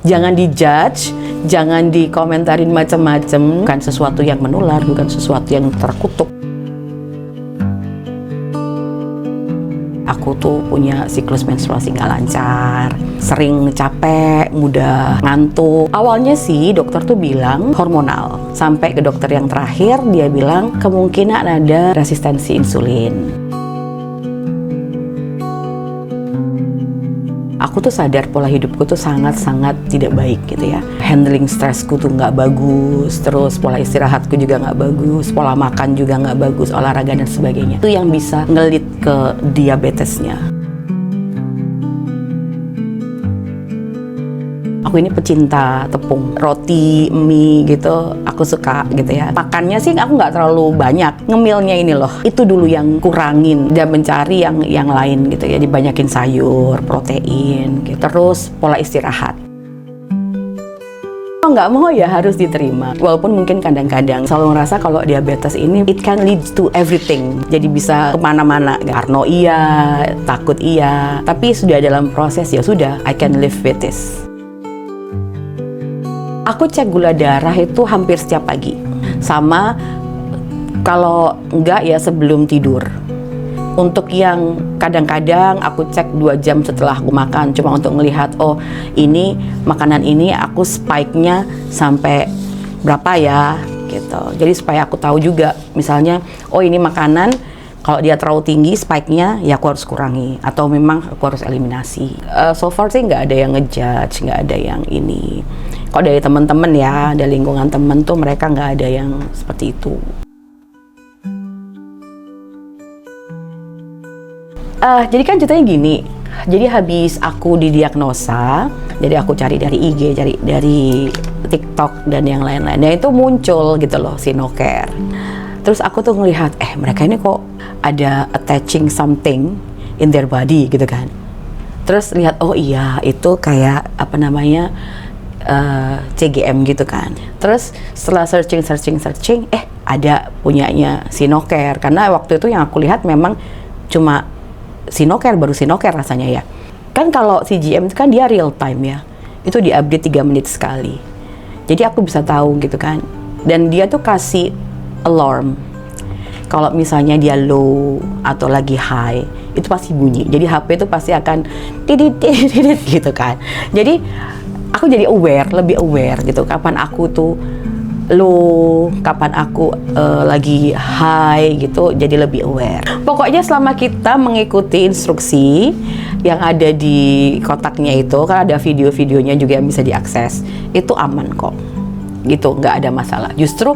Jangan dijudge, jangan dikomentarin macam-macam. Bukan sesuatu yang menular, bukan sesuatu yang terkutuk. Aku tuh punya siklus menstruasi nggak lancar, sering capek, mudah ngantuk. Awalnya sih dokter tuh bilang hormonal. Sampai ke dokter yang terakhir, dia bilang kemungkinan ada resistensi insulin. Aku tuh sadar pola hidupku tuh sangat-sangat tidak baik gitu ya. Handling stresku tuh nggak bagus, terus pola istirahatku juga nggak bagus, pola makan juga nggak bagus, olahraga dan sebagainya. Itu yang bisa ngelit ke diabetesnya. Aku ini pecinta tepung, roti, mie gitu, aku suka gitu ya. Makannya sih aku nggak terlalu banyak, ngemilnya ini loh. Itu dulu yang kurangin dan mencari yang lain gitu ya. Dibanyakin sayur, protein, gitu. Terus pola istirahat. Kalau nggak mau ya harus diterima. Walaupun mungkin kadang-kadang selalu ngerasa kalau diabetes ini it can lead to everything. Jadi bisa kemana-mana. Karno iya, takut iya. Tapi sudah dalam proses ya sudah, I can live with this. Aku cek gula darah itu hampir setiap pagi. Sama kalau enggak ya sebelum tidur. Untuk yang kadang-kadang aku cek 2 jam setelah aku makan. Cuma untuk melihat, oh ini makanan ini aku spike-nya sampai berapa ya gitu. Jadi supaya aku tahu juga misalnya, oh ini makanan kalau dia terlalu tinggi spike-nya ya aku harus kurangi. Atau memang aku harus eliminasi. So far sih nggak ada yang ngejudge, nggak ada yang ini. Kalau dari teman-teman ya, dari lingkungan teman tuh mereka nggak ada yang seperti itu. Jadi kan ceritanya gini, jadi habis aku didiagnosa, jadi aku cari dari IG, cari dari TikTok dan yang lain-lain. Dan itu muncul gitu loh, Sinocare. Terus aku tuh ngelihat, mereka ini kok ada attaching something in their body gitu kan. Terus lihat, oh iya itu kayak apa namanya, CGM gitu kan. Terus setelah searching ada punyanya Sinocare, karena waktu itu yang aku lihat memang cuma Sinocare, baru Sinocare rasanya ya. Kan kalau CGM itu kan dia real time ya, itu diupdate 3 menit sekali. Jadi aku bisa tahu gitu kan. Dan dia tuh kasih alarm kalau misalnya dia low atau lagi high, itu pasti bunyi. Jadi HP itu pasti akan tidit gitu kan. Jadi aku jadi lebih aware gitu, kapan aku tuh low, kapan aku lagi high gitu, jadi lebih aware. Pokoknya selama kita mengikuti instruksi yang ada di kotaknya itu, kan ada video-videonya juga yang bisa diakses, itu aman kok, gitu, nggak ada masalah. Justru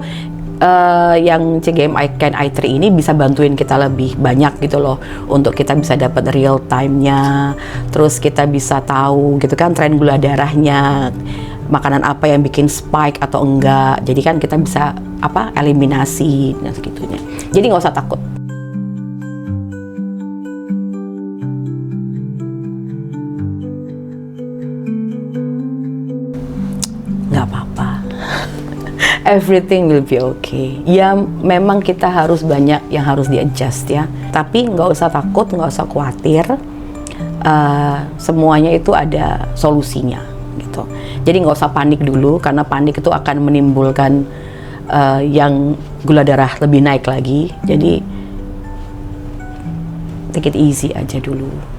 yang CGM iCan i3 ini bisa bantuin kita lebih banyak gitu loh, untuk kita bisa dapat real time-nya, terus kita bisa tahu gitu kan tren gula darahnya, makanan apa yang bikin spike atau enggak. Jadi kan kita bisa eliminasi dan segitunya. Jadi nggak usah takut. Nggak apa-apa. Everything will be okay. Ya memang kita harus banyak yang harus di-adjust ya. Tapi nggak usah takut, nggak usah khawatir. Semuanya itu ada solusinya gitu. Jadi nggak usah panik dulu, karena panik itu akan menimbulkan yang gula darah lebih naik lagi. Jadi take it easy aja dulu.